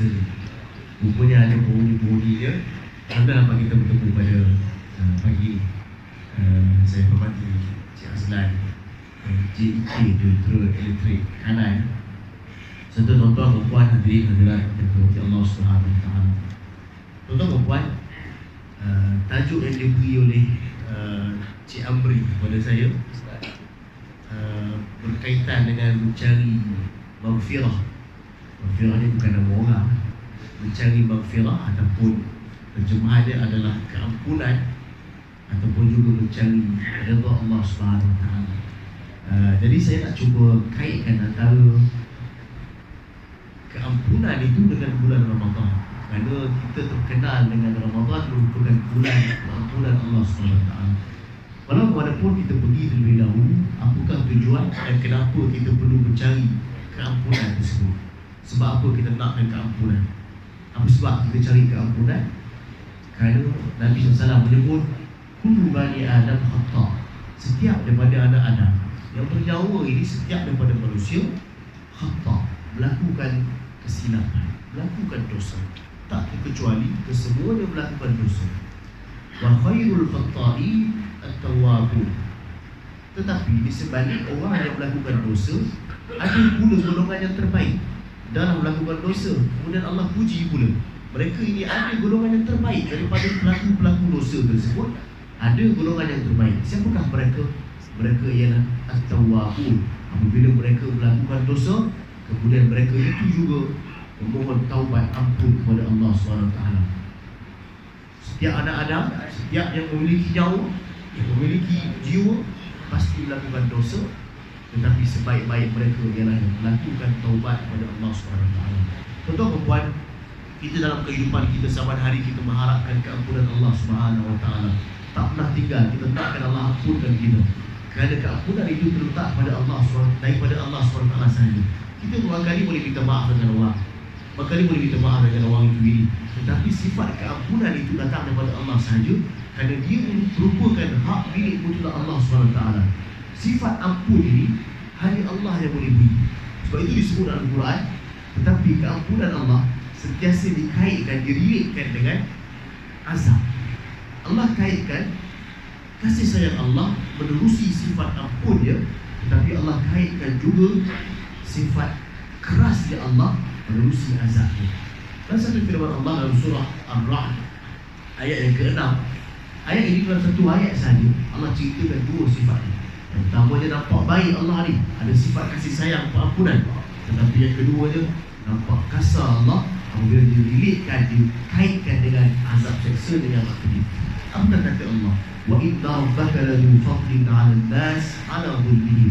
saja. Rupanya ada pengundi-pengundi dia. Alhamdulillah kita bertemu pada pagi ini. Saya hormati Cik Azlan, JEK Direktur Elektrik Kanan, serta tuan-tuan dan puan hadirin hadirat yang dirahmati Allah Subhanahu Wa Taala. Tuan-tuan dan puan, tajuk yang diberi oleh Cik Amri kepada saya berkaitan dengan mencari maghfirah. Maghfirah ni bukan nama orang. Mencari maghfirah ataupun terjemahan dia adalah keampunan ataupun juga mencari redha Allah Subhanahu Wa Taala. Jadi saya nak cuba kaitkan antara keampunan itu dengan bulan Ramadan. Kerana kita terkenal dengan Ramadan merupakan bulan keampunan Allah Subhanahu Wa Taala. Walau walaupun kita pergi terlebih dahulu, apakah tujuan dan kenapa kita perlu mencari keampunan tersebut? Sebab apa kita nakkan keampunan? Apa sebab kita cari keampunan? Kerana Nabi SAW menyebut kullu bani Adam khata'. Setiap daripada anak Adam yang bernyawa ini, setiap daripada manusia khata', melakukan kesilapan, melakukan dosa. Tak terkecuali kesemuanya melakukan dosa. Wa khairul khata'in at-tawwabun. Tetapi di sebalik orang yang melakukan dosa, ada pula golongan yang terbaik dalam melakukan dosa. Kemudian Allah puji pula, mereka ini ada golongan yang terbaik daripada pelaku-pelaku dosa tersebut. Ada golongan yang terbaik. Siapakah mereka? Mereka ialah at-tawwabun. Apabila mereka melakukan dosa, kemudian mereka itu juga memohon taubat ampun kepada Allah SWT. Setiap anak Adam, setiap yang memiliki nyawa, yang memiliki jiwa, pasti melakukan dosa. Tetapi sebaik-baik mereka ialah yang melakukan taubat kepada Allah SWT. Tuan-tuan dan puan, kita dalam kehidupan kita sehari hari kita mengharapkan keampunan Allah SWT. Tak pernah tinggal, kita takkan Allah ampunkan kita. Kerana keampunan itu terletak pada Allah SWT, daripada Allah SWT sahaja. Kita barangkali boleh minta maaf dengan orang, barangkali boleh minta maaf dengan orang itu ini, tetapi sifat keampunan itu datang daripada Allah sahaja. Kerana dia merupakan hak milik mutlak Allah SWT. Sifat ampun ini hanya Allah yang boleh beri. Sebab itu disebut dalam Al-Quran. Tetapi keampunan Allah sentiasa dikaitkan, direlitkan dengan azab. Allah kaitkan kasih sayang Allah menerusi sifat ampun dia, tetapi Allah kaitkan juga sifat kerasnya Allah menerusi azabnya. Dan satu firman Allah dalam surah Ar-Ra'd ayat yang ke-6. Ayat ini dalam satu ayat saja Allah ceritakan dua sifat ini. Yang pertamanya nampak baik Allah ni, ada sifat kasih sayang, pengampunan. Tetapi yang keduanya nampak kasar Allah apabila direlitkan, dikaitkan dengan azab seksa yang amat pedih. Apa kata Allah? Wa inna rabbaka ladu fadlin 'alan nas 'ala dhulmihim.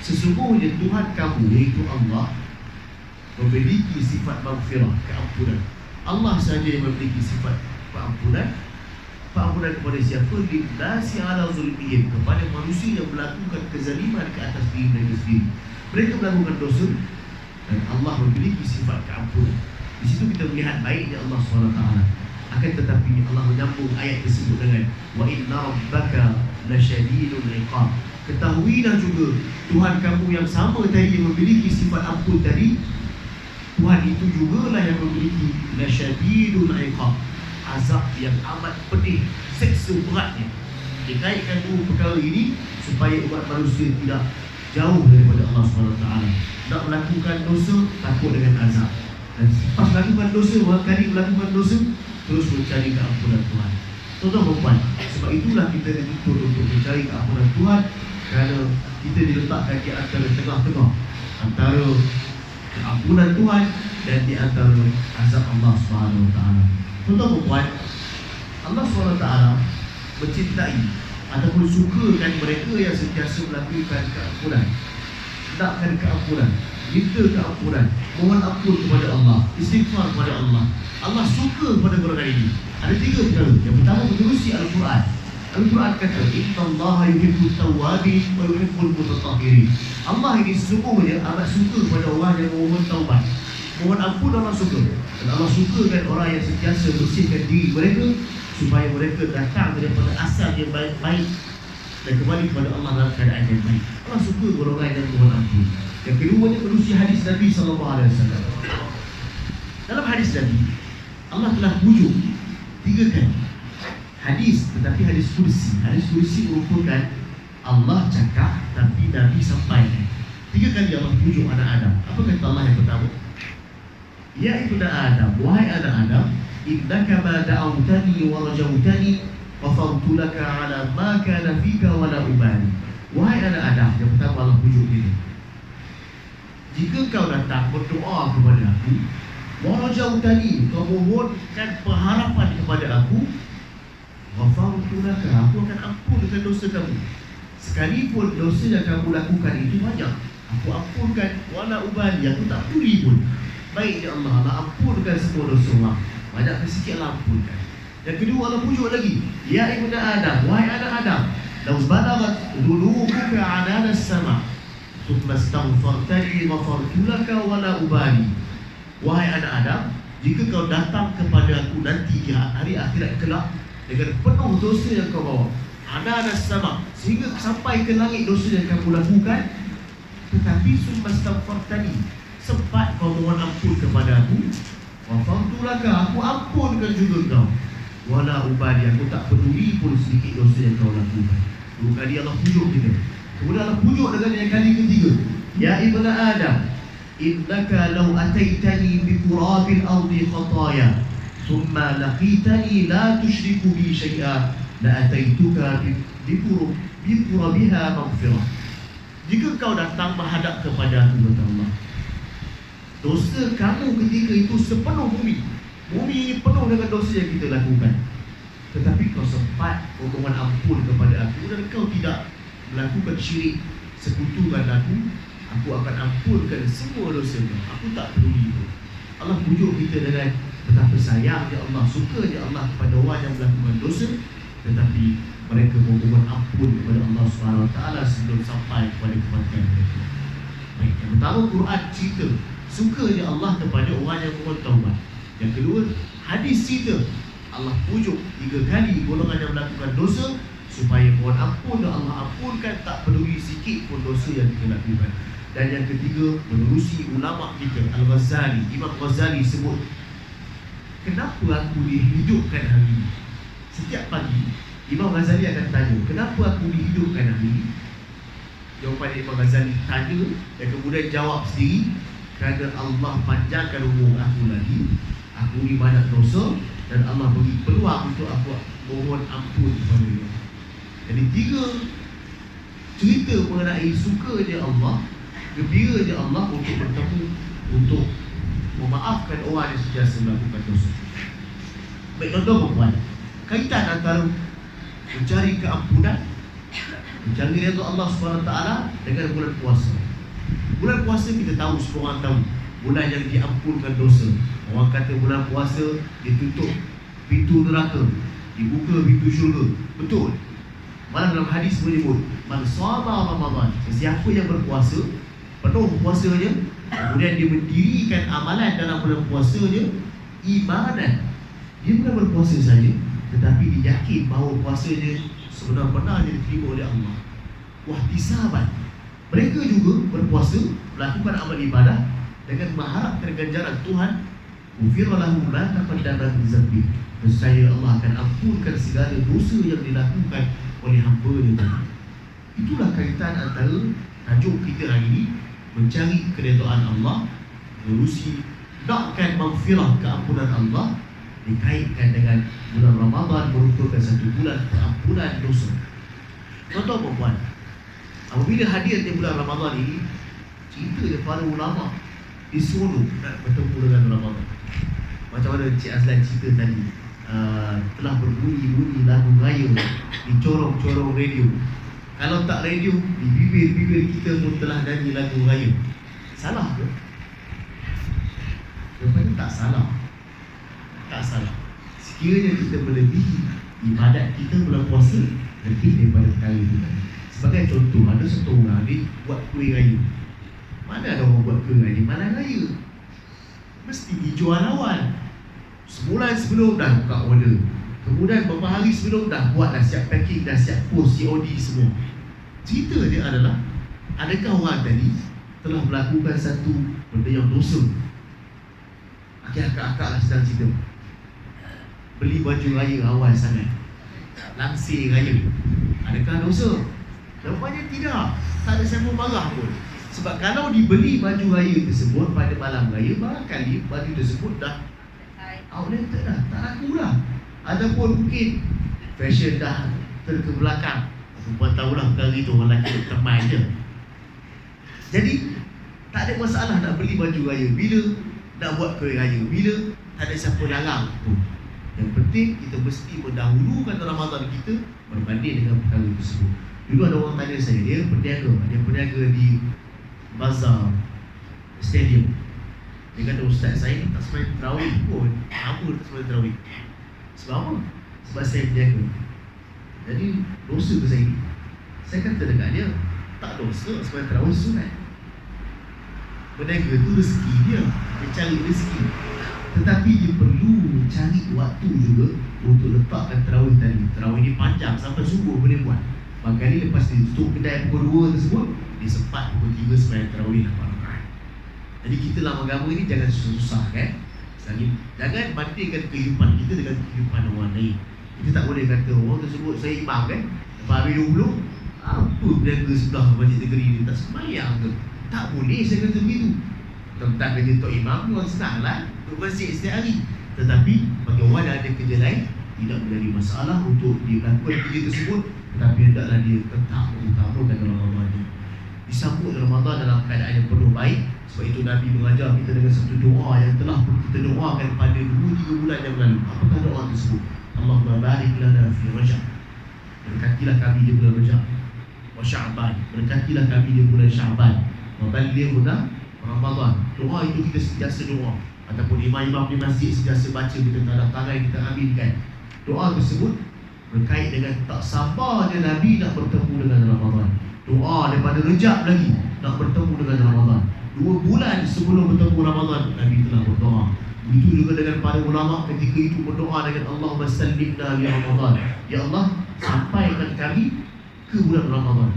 Sesungguhnya Tuhan kamu, iaitu Allah, memiliki sifat maghfirah, keampunan. Allah saja yang memiliki sifat pengampunan. Pengampunan kepada siapa? Linnasi 'ala zulmihim, kepada manusia yang melakukan kezaliman ke atas diri mereka sendiri. Mereka melakukan dosa dan Allah memiliki sifat keampunan. Di situ kita melihat baiknya Allah SWT. Akan tetapi Allah menyambung ayat tersebut dengan wa inna rabbaka lasyadidul iqab. Ketahuilah juga Tuhan kamu yang sama tadi yang memiliki sifat ampun tadi, Tuhan itu jugalah yang memiliki lasyadidul iqab, azab yang amat pedih, seksa beratnya. Dikaitkan dua perkara ini supaya umat manusia tidak jauh daripada Allah SWT. Nak melakukan dosa, takut dengan azab. Dan lepas melakukan dosa, barangkali melakukan dosa, terus mencari keampunan Tuhan. Tuan-tuan dan puan, sebab itulah kita dituntut untuk mencari keampunan Tuhan. Kerana kita diletakkan di antara tengah-tengah antara keampunan Tuhan dan di antara azab Allah SWT. Tuan-tuan dan puan, Allah SWT mencintai ataupun sukakan mereka yang sentiasa melakukan keampunan, nakkan keampunan, minta keampunan, mohon ampun kepada Allah, istighfar kepada Allah. Allah suka kepada golongan ini. Ada tiga perkara. Yang pertama, menerusi Al-Quran. Al-Quran kata innallaha yuhibbut tawwabin wa yuhibbul mutatahhirin. Allah ini sesungguhnya amat suka kepada orang yang memohon taubat, mohon ampun. Allah suka. Dan Allah sukakan orang yang sentiasa bersihkan diri mereka supaya mereka datang daripada asal yang baik-baik dan kembali kepada Allah dalam keadaan yang baik. Allah suka golongan yang mohon ampun. Yang keduanya menerusi hadis Nabi SAW. Dalam hadis Nabi, Allah telah pujuk 3 kali hadis, tetapi hadis kursi. Hadis kursi merupakan Allah cakap tapi Nabi sampaikan. 3 kali Allah pujuk anak Adam. Apa kata Allah yang pertama? Ya ibna Adam, wahai anak Adam, innaka ma da'awtani wa rajautani ghafartu laka ala ma kana fika wa la ubali. Wahai anak Adam, yang pertama Allah pujuk dia. Jika kau datang berdoa kepada aku, wa rajautani, kau mohonkan pengharapan kepada aku, ghafartu laka, aku akan ampunkan dosa kamu. Sekalipun dosa yang kamu lakukan itu banyak, aku ampunkan, wala ubali, aku tak peduli pun. Baik ya Allah, Allah ampunkan semua dosa orang. Banyak ke sikit Allah ampunkan. Yang kedua Allah pujuk lagi, ya ibna Adam, wahai anak Adam, law balaghat dhunubuka anana as-sama' thumma astaghfartani ghafartu laka wala ubali. Wahai anak Adam, jika kau datang kepada aku nanti di hari akhirat kelak dengan penuh dosa yang kau bawa, anana as-sama', sehingga sampai ke langit dosa yang kamu lakukan, tetapi thumma astaghfartani, sempat kau mohon ampun kepada aku, ghafartu laka, aku ampunkan juga kau, wala ubali, aku tak peduli pun sedikit dosa yang kau lakukan. 2 kali Allah pujuk kita. Kemudian Allah pujuk dengan yang kali ketiga, ya ibna Adam, innaka law ataitani bi qurabil ardi khataya thumma laqitani la tusyriku bi syai'a la ataituka bi qurabiha maghfirah. Jika kau datang menghadap kepada aku, kata Allah, dosa kamu ketika itu sepenuh bumi. Bumi ini penuh dengan dosa yang kita lakukan, tetapi kau sempat memohon ampun kepada aku dan kau tidak melakukan syirik, sekutukan aku akan ampunkan semua dosa kau. Aku tak peduli itu. Allah pujuk kita dengan betapa sayangnya Allah, sukanya Allah kepada orang yang melakukan dosa, tetapi mereka memohon ampun kepada Allah SWT sebelum sampai kepada kematian mereka. Baik, yang pertama Quran cerita sukanya Allah kepada orang yang mohon taubat. Yang kedua, hadis cerita Allah pujuk 3 kali golongan yang melakukan dosa supaya mohon ampun dan Allah ampunkan, tak peduli sikit pun dosa yang kita lakukan. Dan yang ketiga, menerusi ulama kita Al-Ghazali, Imam Ghazali sebut, kenapa aku dihidupkan hari ini? Setiap pagi Imam Ghazali akan tanya, kenapa aku dihidupkan hari ini? Jawapan Imam Ghazali tanya dan kemudian jawab sendiri, kerana Allah panjangkan umur aku lagi, aku ni banyak dosa dan Allah beri peluang untuk aku mohon ampun kepada dia. Jadi 3 cerita mengenai sukanya Allah, gembiranya Allah untuk bertemu, untuk memaafkan orang yang sentiasa melakukan dosa. Baik tuan-tuan puan, kaitan antara mencari keampunan, mencari redha Allah SWT dengan bulan puasa. Bulan puasa kita tahu, semua orang tahu, bulan yang diampunkan dosa. Orang kata bulan puasa ditutup pintu neraka, dibuka pintu syurga. Betul. Malah dalam hadis menyebut, man shama Ramadan, sesiapa yang berpuasa penuh puasanya, kemudian dia mendirikan amalan dalam bulan puasanya, imanan, dia bukan berpuasa saja, tetapi dia yakin bahawa puasanya sebenar-benarnya diterima oleh Allah. Wahtisaban, mereka juga berpuasa, melakukan amal ibadah dengan mengharapkan ganjaran Tuhan. Ghufira lahu ma taqaddama min dzambi, nescaya Allah akan ampunkan segala dosa yang dilakukan oleh hamba-Nya. Itulah kaitan antara tajuk kita hari ini, mencari keredaan Allah, menerusi nakkan maghfirah, keampunan Allah, dikaitkan dengan bulan Ramadan merupakan satu bulan pengampunan dosa. Tuan-tuan puan, apabila hadir di bulan Ramadan ini, cerita dari para ulama disuruh nak bertemu dengan Ramadan. Macam mana Cik Azlan cerita tadi, telah berbunyi-bunyi lagu raya di corong-corong radio. Kalau tak radio, di bibir-bibir kita pun telah nyanyi lagu raya. Salah ke? Rupanya tak salah. Tak salah. Sekiranya kita melebihi ibadat kita bulan puasa lebih daripada perkara itu. Sebagai contoh, ada satu orang ni buat kuih raya. Mana ada orang buat kuih raya di malam raya? Mesti dijual awal. Sebulan sebelum dah buka order, kemudian beberapa hari sebelum dah buat, dah siap packing, dah siap post, COD semua. Cerita dia adalah, adakah orang tadi telah melakukan satu benda yang dosa? Akak-akak lah sedang cerita beli baju raya awal sangat, langsir raya, adakah dosa? Jawapannya tidak. Tak ada siapa marah pun. Sebab kalau dibeli baju raya tersebut pada malam raya, barangkali baju tersebut dah outdated dah, tak laku dah. Ataupun mungkin fashion dah terkebelakang. Perempuan tahulah perkara itu, orang lelaki teman je. Jadi tak ada masalah nak beli baju raya bila, nak buat kuih raya bila, tak ada siapa larang pun. Yang penting kita mesti mendahulukan Ramadan kita berbanding dengan perkara tersebut. Dulu ada orang tanya saya, dia berniaga di bazar stadium. Dia kata, ustaz saya ni tak sembahyang tarawih pun. Apa tak sembahyang tarawih? Sebab apa? Sebab saya berniaga. Jadi dosa ke saya ni? Saya kata dekat dia, tak dosa, sembahyang tarawih sunat. Berniaga tu rezeki dia, dia cari rezeki. Tetapi dia perlu cari waktu juga untuk letakkan tarawih tadi. Tarawih ni panjang sampai subuh boleh buat. Barangkali lepas dia tutup kedai pukul 2 tersebut, dia sempat pukul 3 sembahyang tarawih 8 rakaat. Jadi kita dalam agama ni jangan susah-susah kan. Jangan bandingkan kehidupan kita dengan kehidupan orang lain. Kita tak boleh kata orang tersebut saya imam kan, lepas habis 20 apa berniaga sebelah masjid negeri ni tak sembahyang ke? Tak boleh saya kata begitu. Tentang kerja tok imam tu orang senang lah untuk masjid setiap hari. Tetapi bagi orang yang ada kerja lain, tidak menjadi masalah untuk dia lakukan kerja tersebut. Tetapi hendaklah dia tetap mengutamakan Ramadan ini. Disambut Ramadan dalam keadaan yang penuh baik. Sebab itu Nabi mengajar kita dengan satu doa yang telah kita doakan pada 2-3 bulan yang lalu. Apakah doa tersebut? Allahumma barik lana fi Rajab, berkatilah kami di bulan Rajab, wa Sya'ban, berkatilah kami di bulan Sya'ban, wa ballighna Ramadan. Doa itu kita sentiasa doa. Ataupun imam-imam di masjid sentiasa baca, kita tanda tangan, kita aminkan. Doa tersebut berkait dengan tak sabarnya Nabi nak bertemu dengan Ramadan. Doa daripada Rejab lagi nak bertemu dengan Ramadan. 2 bulan sebelum bertemu Ramadan, Nabi telah berdoa. Begitu juga dengan para ulama ketika itu berdoa dengan Allahumma sallimna li Ramadan. Ya Allah, sampaikan kami ke bulan Ramadan.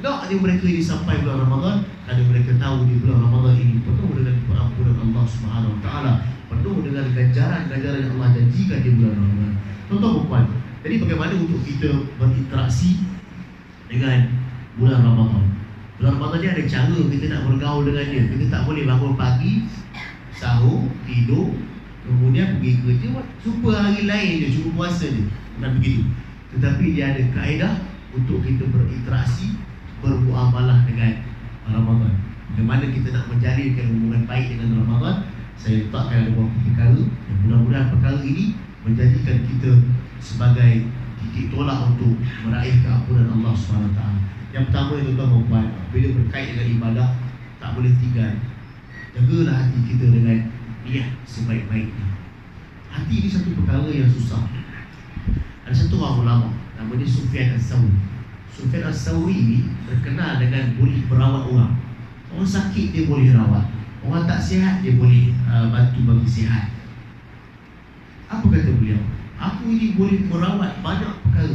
Naknya mereka ini sampai bulan Ramadan kerana mereka tahu di bulan Ramadan ini penuh dengan pengampunan Allah Subhanahu Wa Taala, penuh dengan ganjaran-ganjaran yang Allah janjikan di bulan Ramadan. Tuan-tuan, jadi bagaimana untuk kita berinteraksi dengan bulan Ramadan? Bulan Ramadan ni ada cara kita nak bergaul dengan dia. Kita tak boleh bangun pagi, sahur, tidur, kemudian pergi kerja, jumpa hari lain je, jumpa puasa je. Bukan begitu. Tetapi dia ada kaedah untuk kita berinteraksi, bermuamalah dengan Ramadan. Bagaimana kita nak menjalinkan hubungan baik dengan Ramadan? Saya letakkan ada beberapa perkara yang mudah-mudahan perkara ini menjadikan kita sebagai titik tolak untuk meraih keampunan Allah SWT. Yang pertama itu tuan-tuan, bila berkait dengan ibadah, tak boleh tinggal. Jagalah hati kita dengan niat sebaik-baiknya. Hati ini satu perkara yang susah. Ada satu orang ulama namanya Sufyan As-Sawri. Sufyan As-Sawri ini terkenal dengan boleh merawat orang. Orang sakit dia boleh rawat, orang tak sihat dia boleh bantu bagi sihat. Apa kata beliau? Aku ini boleh merawat banyak perkara,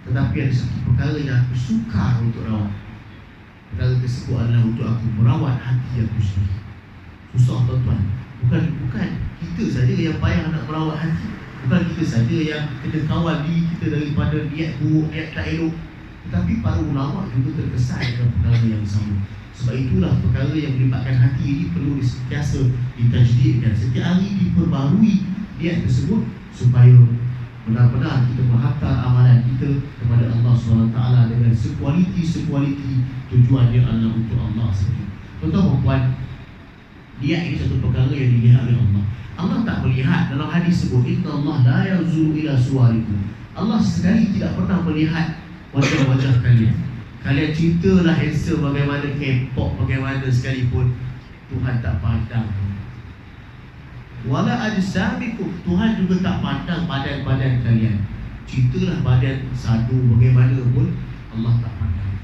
tetapi ada satu perkara yang aku sukar untuk rawat. Perkara tersebut adalah untuk aku merawat hati aku sendiri. Susah tuan-tuan. Bukan kita saja yang payah nak merawat hati. Bukan kita saja yang kena kawal diri kita daripada niat buruk, niat tak elok. Tetapi para ulama juga terkesan dengan perkara yang sama. Sebab itulah perkara yang melibatkan hati ini perlu sentiasa ditajdidkan. Setiap hari diperbarui niat tersebut supaya benar-benar kita menghantar amalan kita kepada Allah SWT dengan sekualiti tujuannya adalah untuk Allah sahaja. Tuan-tuan, niat ini satu perkara yang dilihat oleh Allah. Allah tak melihat. Dalam hadis sebut, Inna Allah la yanzuru ila suwarikum. Allah sekali tidak pernah melihat wajah-wajah kalian. Kalian ceritalah handsome bagaimana, K-pop bagaimana sekalipun, Tuhan tak pandang. Wala ajsamikum, Tuhan juga tak pandang badan-badan kalian. Ceritalah badan sadu bagaimana pun, Allah tak pandang.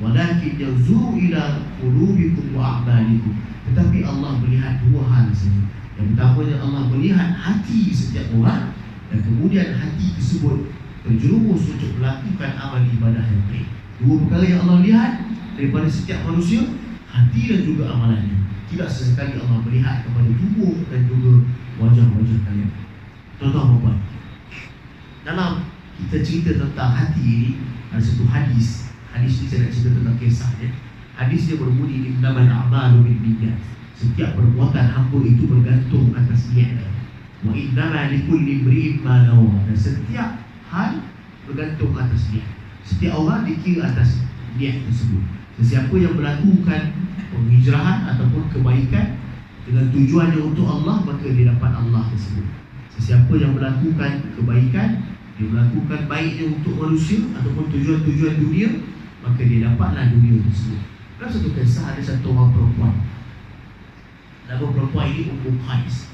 Walakin yanzuru ila qulubikum wa a'malikum. Tetapi Allah melihat dua hal saja. Yang pertamanya Allah melihat hati setiap orang, dan kemudian hati tersebut terjerumus untuk melakukan amal ibadah yang baik. Dua perkara yang Allah lihat daripada setiap manusia, hati dan juga amalannya. tidak sesekali Allah melihat kepada tubuh dan juga wajah-wajah kalian. Tuan-tuan, dalam kita cerita tentang hati ini, ada satu hadis. Hadis ni saya nak cerita tentang kisahnya. Hadis dia berbunyi, innamal a'malu binniyat. Setiap perbuatan hamba itu bergantung atas niat. Wa innama likulli imri'in ma nawa. Dan setiap hal bergantung atas niat. Setiap orang dikira atas niat tersebut. Sesiapa yang melakukan penghijrahan ataupun kebaikan dengan tujuannya untuk Allah, maka dia dapat Allah tersebut. Sesiapa yang melakukan kebaikan, dia melakukan baiknya untuk manusia ataupun tujuan-tujuan dunia, maka dia dapatlah dunia tersebut. Dalam satu kisah, ada satu orang perempuan. Nama perempuan ini Ummu Qais.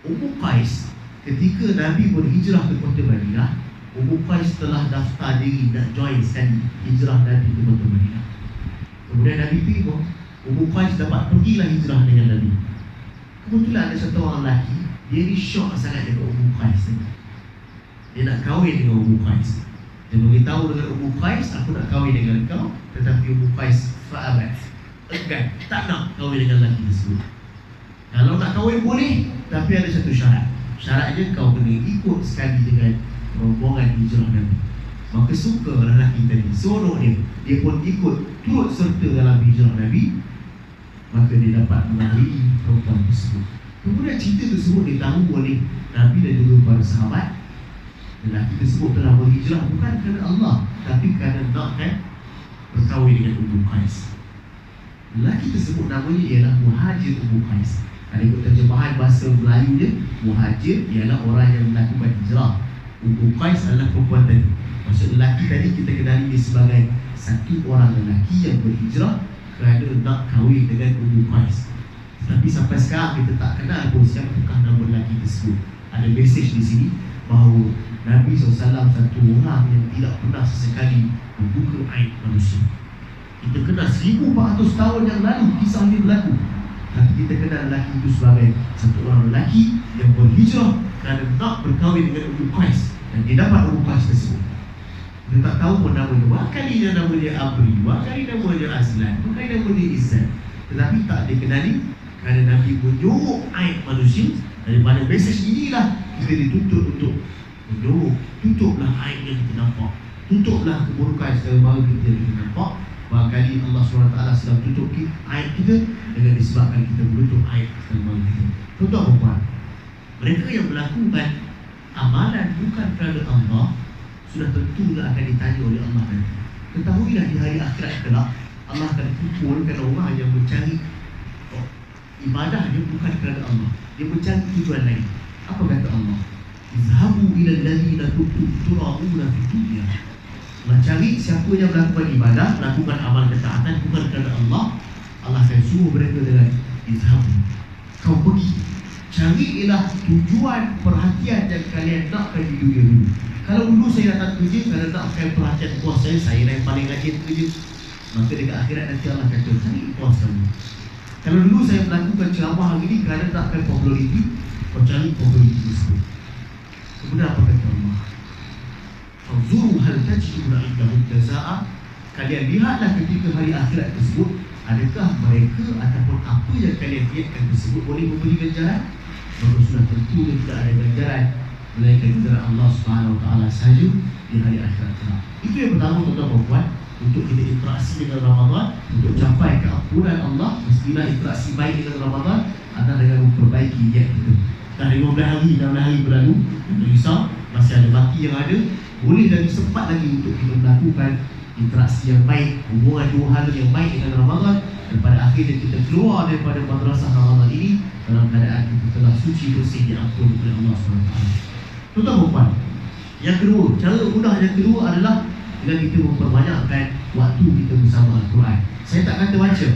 Ummu Qais, ketika Nabi berhijrah ke kota Madinah, Ummu Qais telah daftar diri nak join sekali hijrah Nabi ke kota Madinah. Kemudian Nabi terima, Ummu Qais dapat pergilah hijrah dengan Nabi. Kebetulan ada satu orang lelaki, dia ni syok sangat dengan Ummu Qais. Dia nak kahwin dengan Ummu Qais. Dia beritahu dengan Ummu Qais, aku nak kahwin dengan kau. Tetapi Ummu Qais fa'abat, enggan, tak nak kahwin dengan lelaki tersebut. Kalau nak kahwin boleh, tapi ada satu syarat. Syaratnya kau kena ikut sekali dengan rombongan hijrah Nabi. Maka suka lelaki tadi, seronok dia. Dia pun ikut, turut serta dalam hijrah Nabi. Maka dia dapat mengahli perempuan tersebut. Kemudian cerita tersebut ditahu oleh Nabi dan juga para sahabat. Lelaki tersebut telah berhijrah bukan kerana Allah, tapi kerana nakkan berkahwin dengan Ummu Qais. Lelaki tersebut namanya ialah Muhajir Ummu Qais. Ada ikut terjemahan bahasa Melayu dia, Muhajir ialah orang yang melakukan hijrah. Ummu Qais adalah perempuan tadi. Maksud lelaki tadi kita kenali dia sebagai satu orang lelaki yang berhijrah kerana nak kahwin dengan Ummu Qais. Tapi sampai sekarang kita tak kenal pun siapakah nama lelaki tersebut. Ada mesej di sini bahawa Nabi SAW satu orang yang tidak pernah sesekali membuka aib manusia. Kita kenal 1400 tahun yang lalu kisah ini berlaku. Tapi kita kenal lelaki itu sebagai satu orang lelaki yang berhijrah kerana nak berkahwin dengan Ummu Qais. Dan dia dapat Ummu Qais tersebut. Kita tak tahu pun nama dia. Wakali nama dia Abri, wakali nama dia Azlan, wakali nama dia Izzat. Tetapi tak dikenali kerana Nabi menyuruh aib manusia. Daripada mesej inilah kita dituntut untuk menyuruh, tutuplah aib yang kita nampak, tutuplah keburukan segala kita yang kita nampak. Barangkali Allah SWT sedang tutup aib kita dengan disebabkan kita menutup aib segala kita. Tuan-tuan, mereka yang melakukan amalan bukan kerana Allah, sudah tentulah akan ditanya oleh Allah nanti. Ketahuilah di hari akhirat kelak, Allah akan kumpulkan orang yang mencari ibadahnya bukan kerana Allah. Dia mencari tujuan lain. Apa kata Allah? Izhabu ila alladhina kuntum tura'una fid dunya. Mencari siapa yang melakukan ibadah, melakukan amal ketaatan bukan kerana Allah, Allah akan suruh mereka dengan izhabu. Kau pergi, carilah tujuan perhatian yang kalian nakkan di dunia dulu. Kalau dulu saya datang kerja kerana nakkan perhatian bos saya yang paling rajin kerja, maka dekat akhirat nanti Allah kata cari bos kamu. Kalau dulu saya melakukan ceramah hari ini kerana nakkan populariti, kau cari populariti tersebut. Kemudian apa kata Allah? Fanzuru hal tajiduna indahum jazaa'a. Kalian lihatlah ketika hari akhirat tersebut, adakah mereka ataupun apa yang kalian niatkan tersebut boleh memberi ganjaran? Maka sudah tentu tidak ada ganjaran melainkan ganjaran Allah SWT sahaja di hari akhirat kelak. Itu yang pertama, tuan-tuan dan puan. Untuk kita interaksi dengan Ramadan, untuk capai keampunan Allah, mestilah interaksi baik dengan Ramadan adalah dengan memperbaiki niat kita. Dah 15 hari berlalu, kita risau, masih ada baki yang ada. Boleh lagi, sempat lagi untuk kita melakukan interaksi yang baik, hubungan dua hal yang baik dengan Ramadan. Dan pada akhirnya kita keluar daripada madrasah Ramadan ini dalam keadaan kita telah suci bersih diampuni oleh Allah SWT. Tuan-tuan, yang kedua, cara mudah yang kedua adalah dengan kita memperbanyakkan waktu kita bersama Al-Quran. Saya tak kata baca,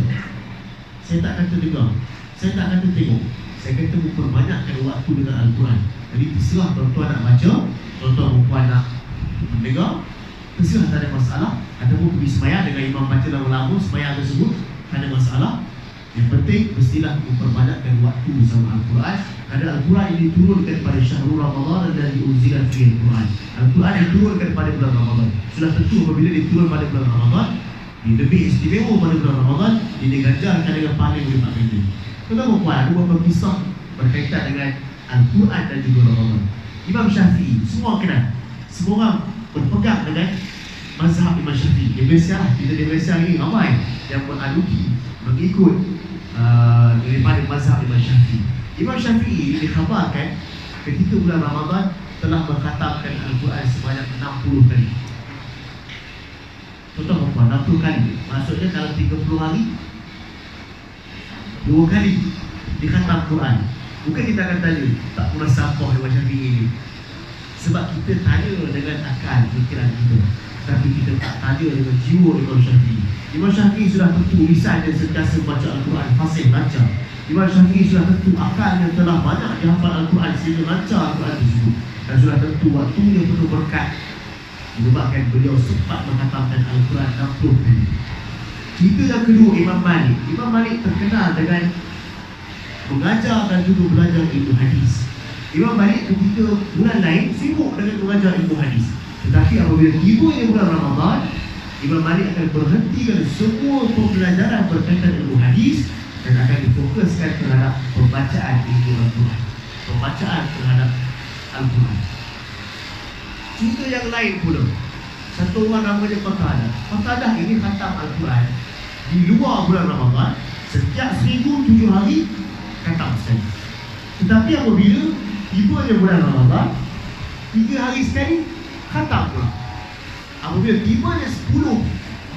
saya tak kata dengar, saya tak kata tengok, saya kata memperbanyakkan waktu dengan Al-Quran. Jadi terserah tuan-tuan nak baca, tuan-tuan perempuan nak mendengar, terserah, tak ada masalah. Ataupun pergi sembahyang dengan imam baca lama-lama sembahyang tersebut, tak ada masalah. Yang penting mestilah memperbanyakkan waktu bersama Al-Quran. Kerana Al-Quran ini diturunkan pada syahrul Ramadan dan diunzilan fihi Al-Quran. Al-Quran diturunkan pada bulan Ramadan. Sudah tentu apabila diturun pada bulan Ramadan, lebih istimewa pada bulan Ramadan, dia diganjarkan dengan pahala yang berlipat ganda. Tuan-tuan puan, ada beberapa kisah berkaitan dengan Al-Quran dan juga Ramadan. Imam Syafi'i, semua kenal. Semua orang berpegang dengan mazhab Imam Syafi'i. Di Malaysia, kita di Malaysia ini ramai yang mengaluki, mengikut daripada mazhab Imam Syafi'i. Imam Syafi'i dikhabarkan ketika bulan Ramadan telah mengkhatamkan Al-Quran sebanyak 60 kali. Tuan-tuan puan, 60 kali. Maksudnya kalau 30 hari 2 kali dikhatam Quran. Bukan kita akan tanya, tak pernah sampah Imam Syafi'i ini. Sebab kita tanya dengan akal fikiran kita, tapi kita tak tanya dengan jiwa Imam Syafi'i. Imam Syafi'i sudah tentu lisan dan sentiasa baca Al-Quran fasih lancar. Imam Syafi'i sudah tentu akal yang telah banyak dihafal Al-Quran sehingga lancar Al-Quran tersebut. Dan sudah tentu waktunya penuh berkat menyebabkan beliau sempat menghatamkan Al-Quran 60 kali. Cerita yang kedua, Imam Malik. Imam Malik terkenal dengan mengajar dan juga belajar ilmu hadis. Imam Malik ketika bulan lain sibuk dengan mengajar ilmu hadis. Tetapi apabila tibanya bulan Ramadan, Imam Malik akan berhentikan semua pembelajaran berkaitan ilmu hadis dan akan difokuskan terhadap pembacaan ilmu Al-Quran, pembacaan terhadap Al-Quran. Cerita yang lain pula, satu orang namanya Qatadah. Qatadah ini khatam Al-Quran di luar bulan Ramadan. Setiap 1007 hari khatam sekali. Tetapi apabila tibanya bulan Ramadan, 3 hari sekali khatam pula. Apabila tibanya 10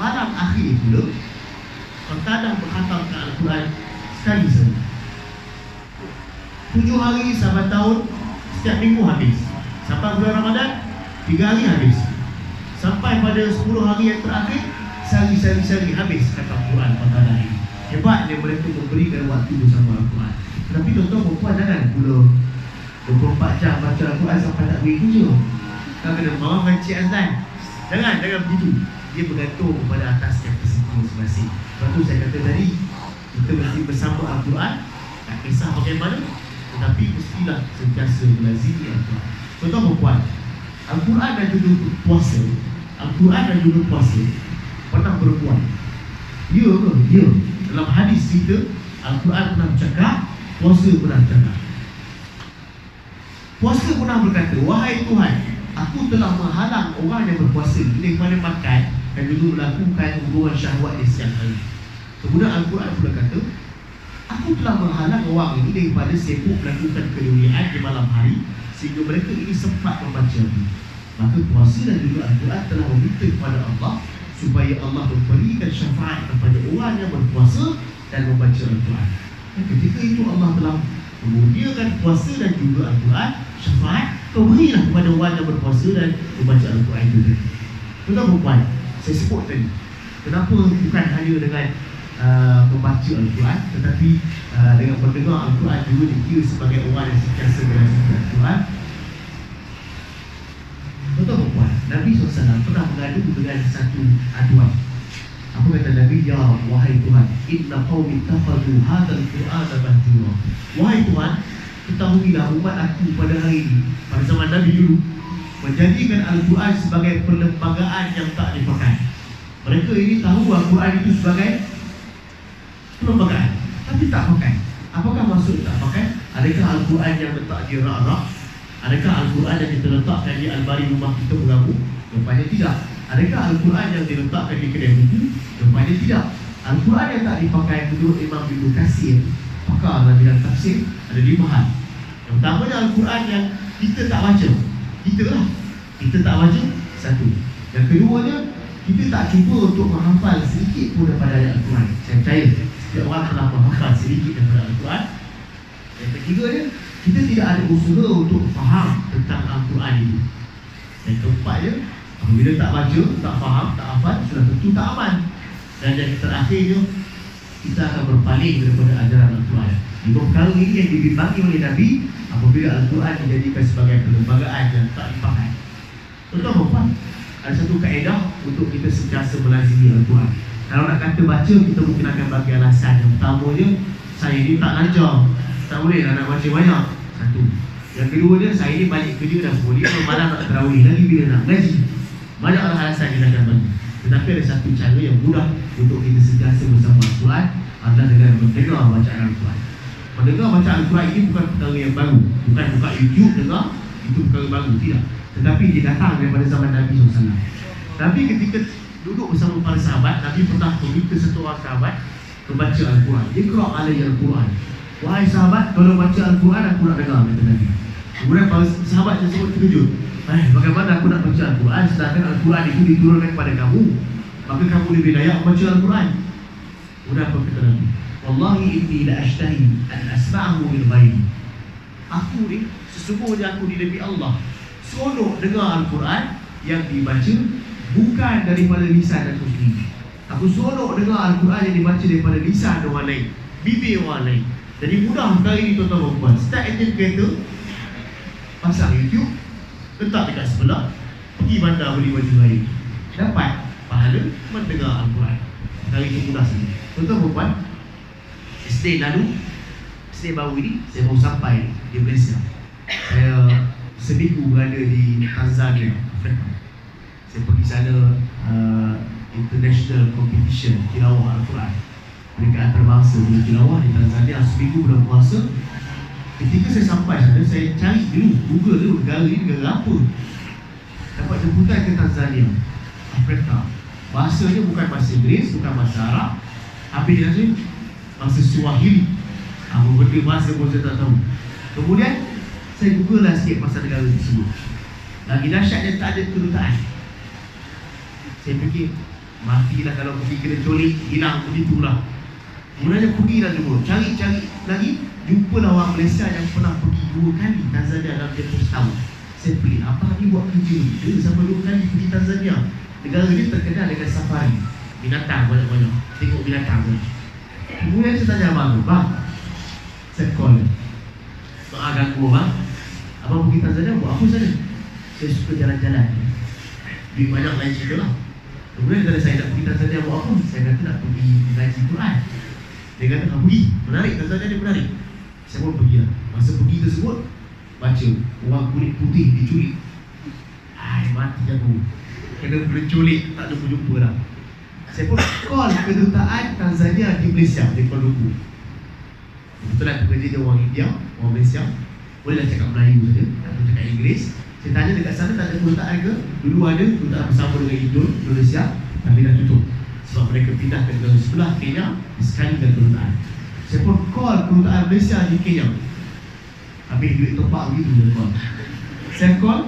malam akhir pula, Qatadah berkhatamkan Al-Quran sekali saja. 7 hari sahabat tahun, setiap minggu habis. Sampai bulan Ramadan, 3 hari habis. Sampai pada 10 hari yang terakhir, sehari habis khatam Quran Qatadah ini. Hebatnya mereka memberikan waktu bersama Al-Quran. Tapi tuan-tuan puan jangan pula 24 jam baca Al-Quran sampai tak beri kerja. Kau kena marah dengan Cik Azlan. Jangan begitu. Dia bergantung kepada atas kapasiti masing-masing. Sebab tu saya kata tadi, kita mesti bersama Al-Quran. Tak kisah bagaimana, tetapi mestilah sentiasa melazimi Al-Quran. Tuan-tuan puan, Al-Quran dan juga puasa, Al-Quran dan juga puasa pernah berbuat. Ya. Dalam hadis cerita, Al-Quran pernah bercakap, puasa pernah bercakap. Puasa pernah berkata, wahai Tuhan, aku telah menghalang orang yang berpuasa daripada makan dan juga melakukan hubungan syahwat di siang hari. Kemudian Al-Quran pula kata, aku telah menghalang orang ini daripada sibuk melakukan keduniaan di malam hari sehingga mereka ini sempat membaca. Maka puasa dan juga Al-Quran telah meminta kepada Allah supaya Allah memberikan syafaat kepada orang yang berpuasa dan membaca Al-Quran. Dan ketika itu Allah telah memuliakan puasa dan juga Al-Quran, syafaat berilah kepada orang yang berpuasa dan membaca Al-Quran juga. Tuan-tuan puan, saya sebut tadi, kenapa bukan hanya dengan membaca Al-Quran, tetapi dengan mendengar Al-Quran juga dikira sebagai orang yang sentiasa belajar Al-Quran. Tuan-tuan puan, Nabi SAW pernah mengadu dengan satu aduan. Apa kata Nabi? Ya wahai Tuhan, inna qawmi takhadu hadzal Qur'ana mahjura. Wahai Tuhan, ketahuilah umat aku pada hari ini, pada zaman Nabi dulu, menjadikan Al-Quran sebagai perlembagaan yang tak dipakai. Mereka ini tahu Al-Quran itu sebagai perlembagaan, tapi tak pakai. Apakah maksud tak pakai? Adakah Al-Quran yang letak di rak-rak? Adakah Al-Quran yang kita letakkan di almari rumah kita bergabung? Rupanya tidak. Adakah Al-Quran yang diletakkan di kedai buku? Rupanya tidak. Al-Quran yang tak dipakai menurut Imam Ibnu Katsir, pakar dalam bidang tafsir, ada 5 hal. Yang pertamanya Al-Quran yang kita tak baca. Kita tak baca, satu. Yang keduanya, kita tak cuba untuk menghafal sedikit pun daripada ayat Al-Quran. Saya percaya setiap orang telah menghafal sedikit daripada Al-Quran. Yang ketiganya, kita tidak ada usaha untuk faham tentang Al-Quran itu. Yang keempatnya, apabila tak baca, tak faham, tak hafal, sudah tentu tak aman. Dan yang terakhirnya, kita akan berpaling daripada ajaran Al-Quran. 5 perkara ini yang dibimbangi oleh Nabi apabila Al-Quran dijadikan sebagai perlembagaan yang tak dipakai. Tuan-tuan, ada satu kaedah untuk kita sentiasa melazimi Al-Quran. Kalau nak kata baca, kita mungkin akan bagi alasan. Yang pertamanya, saya ni tak lancar, tak boleh nak baca banyak. Satu. Yang keduanya, saya ni balik kerja dah boleh, malam nak terawih lagi bila nak ngaji. Banyaklah alasan kita akan bagi. Tetapi ada satu cara yang mudah untuk kita sentiasa bersama Al-Quran adalah dengan mendengar bacaan Al-Quran. Mendengar bacaan Al-Quran ini bukan perkara yang baru. Bukan buka YouTube dengar, itu perkara baru, tidak. Tetapi dia datang daripada zaman Nabi SAW. Nabi ketika duduk bersama para sahabat, Nabi pernah meminta satu orang sahabat membaca Al-Quran. Iqra' alayya Al-Quran. Wahai sahabat, kalau baca Al-Quran aku nak dengar, kata Nabi. Kemudian para sahabat tersebut terkejut. Bagaimana aku nak baca Al-Quran sedangkan Al-Quran itu diturunkan kepada kamu? Maka kamu lebih layak membaca Al-Quran. Kemudian apa kata Nabi? Wallahi inni la ashtahi an asma'ahu min ghairi. Aku ni, sesungguhnya aku di negeri Allah seronok dengar Al-Quran yang dibaca bukan daripada lisan aku sendiri. Aku seronok dengar Al-Quran yang dibaca daripada lisan orang lain, bibir orang lain. Jadi mudah perkara ini tuan-tuan dan puan. Start enjin kereta, pasang YouTube, letak dekat sebelah, pergi bandar beli baju baik, dapat pahala mendengar Al-Quran. Perkara itu mudah saja. Tuan-tuan dan puan, Isnin baru ini saya baru sampai di Malaysia. Saya seminggu berada di Tanzania, Afrika. Saya pergi sana international competition tilawah Al-Quran, peringkat antarabangsa di tilawah di Tanzania. Seminggu bulan puasa. Ketika saya sampai sana, saya cari dulu, Google dulu negara ini negara apa. Dapat jemputan ke Tanzania, Afrika. Bahasanya bukan bahasa Inggeris, bukan bahasa Arab. Habis dia bahasa Swahili. Apa benda bahasa pun saya tak tahu. Kemudian saya Google lah sikit pasal negara tersebut. Lagi dahsyatnya tak ada kedutaan. Saya fikir matilah kalau pergi kena colik, hilang begitulah. Kemudian pergilah jumpa, cari-cari lagi, jumpalah orang Malaysia yang pernah pergi 2 kali Tanzania dalam tempoh setahun. Saya pelik, apa ni buat kerja ni? Dia sampai 2 kali pergi Tanzania. Negara ni terkenal dengan safari, binatang banyak-banyak, tengok binatang banyak. Kemudian saya tanya abang, bang, saya call dia, bang ganggu bang, abang pergi Tanzania buat apa sana? Saya suka jalan-jalan, duit banyak lain cerita lah. Kemudian kalau saya nak pergi Tanzania buat apa? Saya kata nak pergi ngaji Quran. Dia kata nak pergi, menarik, Tanzania dia menarik. Saya pun pergi lah. Masa pergi tersebut, baca orang kulit putih diculik. Hai, mati aku, kena berculik, tak jumpa-jumpa lah. Saya pun call kedutaan Tanzania di Malaysia, di Kuala Lumpur. Kebetulan pekerja dia orang India, orang Malaysia. Bolehlah cakap Melayu saja, tak boleh cakap Inggeris. Saya tanya dekat sana tak ada kedutaan ke? Dulu ada kedutaan bersama dengan Indonesia, tapi dah tutup sebab mereka pindah ke negara sebelah, Kenya. Sekali dah kedutaan. Saya pun call kedutaan Malaysia di Kenya. Habis duit topak begitu dia call. Saya call,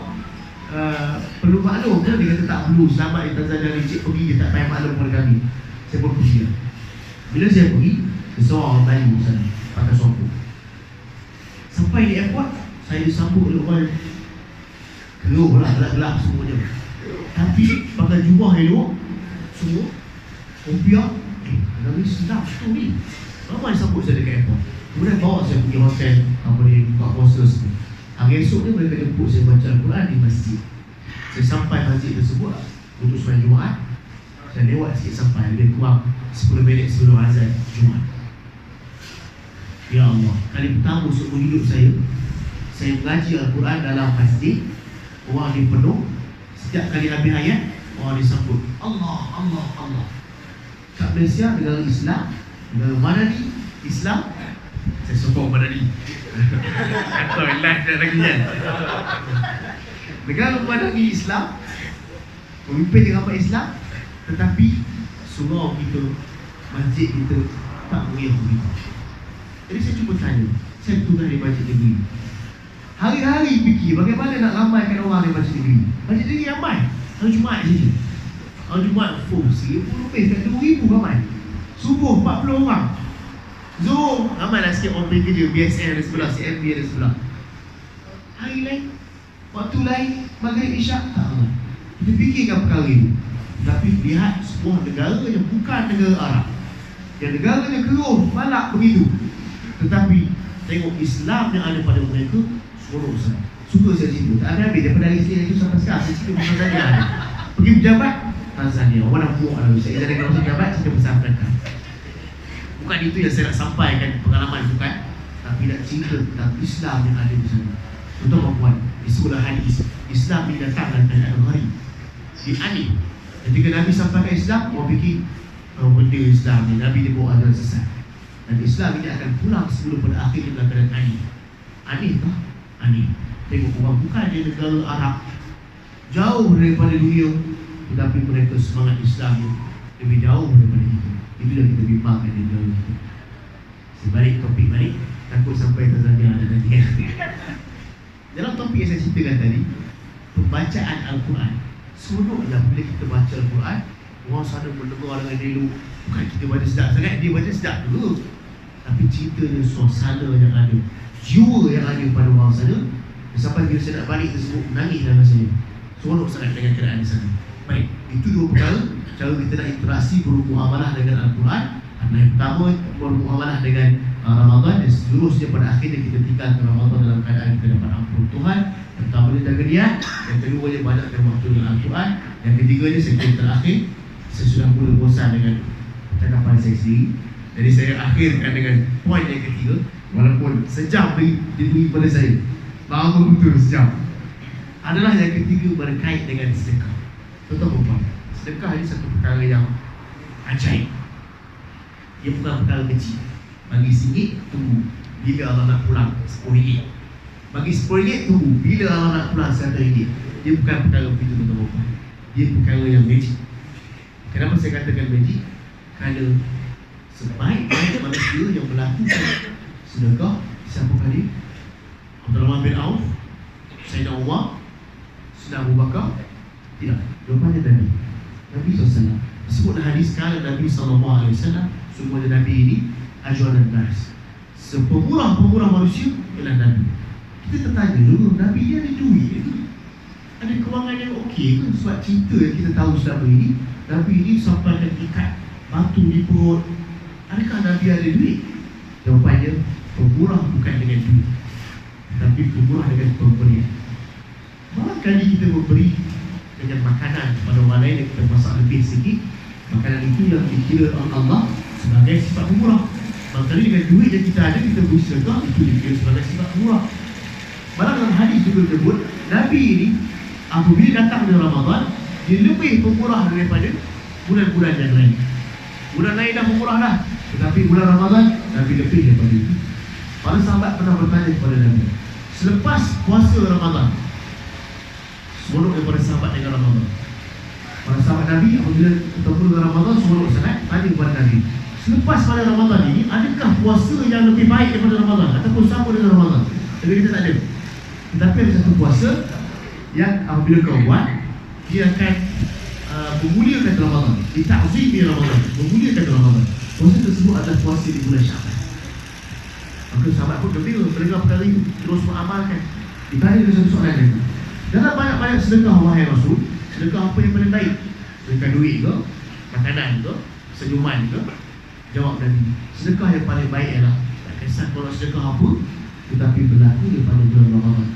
perlu maklum ke? Dia kata tak perlu, selamat di Tanzania ni, cik pergi, dia tak payah maklum pada kami. Saya pun pergi lah. Bila saya pergi, seorang orang Melayu sana pakai sompok. Sampai di airport, saya disambut oleh orang keruh lah, gelap-gelap semuanya. Tapi pakai jubah elok semua, kopiah. Nabi sedap tu ni. Ramai sambut saya dekat airport. Kemudian bawa saya pergi hotel, apa ni, buka puasa semua. Hari esok ni mereka jemput saya baca Al-Quran di masjid. Saya sampai masjid tersebut untuk sembahyang Jumaat. Saya lewat sikit sampai, lebih kurang 10 minit sebelum azan Jumaat. Ya Allah, kali pertama seumur hidup saya mengaji Al-Quran dalam masjid. Orang ni penuh. Setiap kali habis ayat, orang disambut Allah, Allah, Allah. Kat Malaysia, negara Islam, negara mana ni? Islam. Saya sokong mana ni? Atau live dah lagi kan? Negara mana ni Islam, memimpin dengan apa Islam, tetapi surau kita, masjid kita tak meriah begitu. Jadi saya cuba tanya, saya tugas di masjid negeri. Hari-hari fikir bagaimana nak ramaikan orang di masjid negeri. Masjid negeri ramai, hari Jumaat saja. Hari Jumaat full, 1000 lebih, kat 2000 ramai. Subuh 40 orang. Zuhur ramailah sikit orang pergi kerja, BSN ada sebelah, CMB ada sebelah. Hari lain, waktu lain, maghrib isyak tak ramai. Kita fikirkan perkara ini. Tapi lihat sebuah negara yang bukan negara Arab, yang negaranya keruh, malak begitu, tetapi tengok Islam yang ada pada mereka, seronok sangat. Suka saya cerita, tak ada habis daripada hari Isnin itu sampai sekarang. Saya cerita Tanzania. Pergi berjabat Tanzania, orang nak buat lah. Saya jadi kalau saya jabat, saya bersampaikan. Bukan itu yang saya nak sampaikan, pengalaman bukan, tapi nak cerita tentang Islam yang ada di sana. Untuk perempuan, di sebelah hadis, Islam ini datang dan ada hari di Ani. Ketika Nabi sampaikan Islam, orang fikir benda Islam ni, Nabi dia bawa ajaran sesat. Dan Islam ini akan pulang sebelum pada akhirnya dalam keadaan aneh. Aneh tak? Aneh. Tengok orang bukan dia negara Arab, jauh daripada dunia, tetapi mereka semangat Islam ni lebih jauh daripada kita. Itu yang kita bimbangkan di dalam kita. Sebalik topik balik, takut sampai Tanzania dan nanti. Dalam topik yang saya ceritakan tadi, pembacaan Al-Quran, seronoklah bila kita baca Al-Quran, orang sana mendengar dengan elok. Bukan kita baca sedap sangat, dia baca sedap dulu, tapi ceritanya, suasana yang ada, jiwa yang ada pada orang sana. Sampai bila saya nak balik tersebut, menangis dalam rasanya. Seronok sangat dengan keadaan di sana. Baik, itu dua perkara cara kita nak interaksi bermuamalah dengan Al-Quran. Yang pertama, bermuamalah dengan Ramadan, dan seterusnya pada akhirnya kita tinggalkan Ramadan dalam keadaan kita dapat ampun Tuhan. Yang pertama dia jaga niat, yang kedua dia banyakkan waktu dengan Al-Quran, yang ketiganya sekali terakhir, saya sudah mula bosan dengan cakapan saya sendiri, jadi saya akhirkan dengan poin yang ketiga. Walaupun sejam diberi pada saya, baru betul sejam, adalah yang ketiga berkait dengan sedekah. Tuan-tuan, sedekah ini satu perkara yang ajaib. Dia bukan perkara kecil. Bagi RM1 tunggu bila Allah nak pulang RM10. Bagi RM10 tunggu bila Allah nak pulang RM100. Dia bukan perkara begitu, tuan-tuan. Dia perkara yang magic. Kenapa saya katakan magic? Kerana sebaik-baik manusia yang melakukan sedekah, siapa kali? Abdurrahman bin Auf, Sayyidina Umar, Sayyidina Abu Bakar? Tidak. Jawapannya Nabi. Nabi SAW. Disebut hadis kala Nabi SAW, semua Nabi ini ajwalan nas. Sepemurah-pemurah manusia ialah Nabi. Kita tertanya dulu, Nabi dia ada duit ke? Ada kewangan yang okey ke? Sebab cerita yang kita tahu selama ini, Nabi ini sampai dan ikat batu di perut. Adakah Nabi ada duit? Jawapannya, pemurah bukan dengan duit, tapi pemurah dengan pemberian. Malah kali kita memberi dengan makanan kepada orang lain yang kita masak lebih sikit, makanan itu yang dikira oleh Allah sebagai sifat pemurah. Maka dengan duit yang kita ada, kita beri sedekah, itu dikira sebagai sifat pemurah. Malah dalam hadis juga disebut, Nabi ini apabila datang di Ramadan, dia lebih pemurah daripada bulan-bulan yang lain. Bulan lain dah pemurah dah, tetapi bulan Ramadan, Nabi lebih daripada itu. Para sahabat pernah bertanya kepada Nabi, selepas puasa Ramadan, seronok daripada sahabat dengan Ramadan. Para sahabat Nabi apabila bertemu dengan Ramadan, seronok sangat, tanya kepada Nabi, selepas pada Ramadan ini, adakah puasa yang lebih baik daripada Ramadan ataupun sama dengan Ramadan? Tapi kita tak ada. Tetapi ada satu puasa yang apabila kau buat, dia akan memuliakan Ramadan, ditazimi Ramadan, memuliakan Ramadan. Puasa tersebut adalah puasa di bulan Syaban. Maka sahabat pun gembira mendengar perkara itu, terus mengamalkan. Ditanya dengan satu soalan lagi, dalam banyak-banyak sedekah wahai Rasul, sedekah apa yang paling baik? Sedekah duit ke? Makanan ke? Senyuman ke? Jawab Nabi, sedekah yang paling baik ialah tak kisah kalau sedekah apa, tetapi berlaku daripada bulan Ramadan.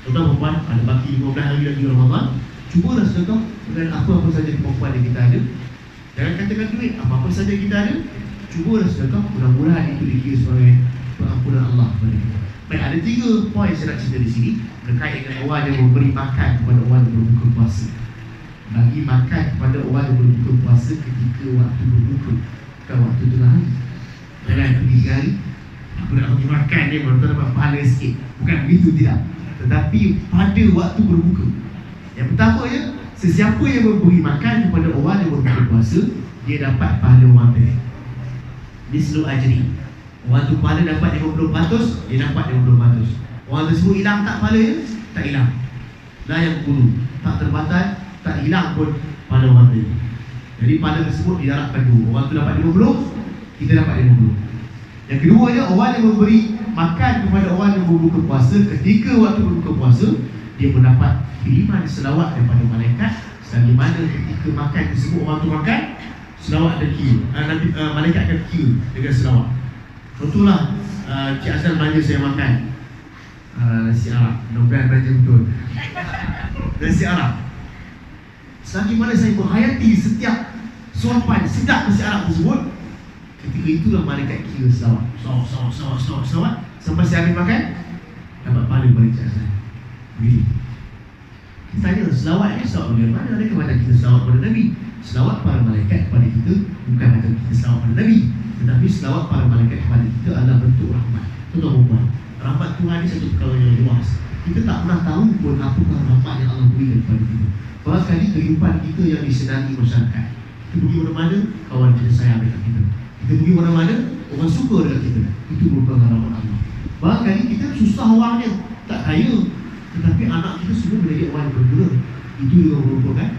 Tuan-tuan, ada baki 15 hari lagi Ramadan, cubalah sedekah dengan apa-apa saja kemampuan yang kita ada. Jangan katakan duit, apa-apa saja kita ada, cubalah sedekah, mudah-mudahan itu dikira sebagai pengampunan Allah kepada kita. Baik, ada 3 poin saya nak cerita di sini berkait dengan orang yang memberi makan kepada orang yang berbuka puasa. Bagi makan kepada orang yang berbuka puasa ketika waktu berbuka, bukan waktu tengah hari. Jangan pergi hari, aku nak bagi makan dia baru dapat pahala sikit. Bukan begitu, tidak. Tetapi pada waktu berbuka. Yang pertamanya, sesiapa yang memberi makan kepada orang yang berbuka puasa, dia dapat pahala orang tadi. Mislu ajri. Orang tu pahala dapat 50%, dia dapat 50%. Orang tersebut hilang tak pahalanya? Tak hilang. Dah yang guru, tak terbatal, tak hilang pun pahala orang tadi. Jadi pahala tersebut didarabkan dua. Orang tu dapat 50, kita dapat 50. Yang keduanya, orang yang memberi makan kepada orang yang berbuka puasa ketika waktu berbuka puasa, dia mendapat kiriman selawat daripada malaikat. Sebagaimana ketika makan tersebut orang tu makan, selawat dan kira. Malaikat akan kira dengan selawat. Contohlah, Cik Azlan belanja saya makan nasi Arab. Mudah-mudahan belanja betul. Nasi Arab. Selagi mana saya menghayati setiap suapan sedap nasi Arab tersebut, ketika itulah malaikat kira selawat. Selawat sampai saya habis makan, dapat pahala balik Cik Azlan. Begitu. Kita tanya, selawat ni selawat dari mana? Adakah macam kita selawat pada Nabi? Selawat para malaikat kepada kita bukan macam kita selawat pada Nabi, tetapi selawat para malaikat kepada kita adalah bentuk rahmat. Tuan-tuan, rahmat Tuhan ni satu perkara yang luas. Kita tak pernah tahu pun apakah rahmat yang Allah berikan kepada kita. Barangkali kehidupan kita yang disenangi masyarakat. Kita pergi mana-mana, kawan kita sayang dekat kita. Kita pergi mana-mana, orang suka dekat kita. Itu merupakan rahmat Allah. Barangkali kita susah orangnya, tak kaya, tetapi anak kita semua menjadi orang yang berguna. Itu juga merupakan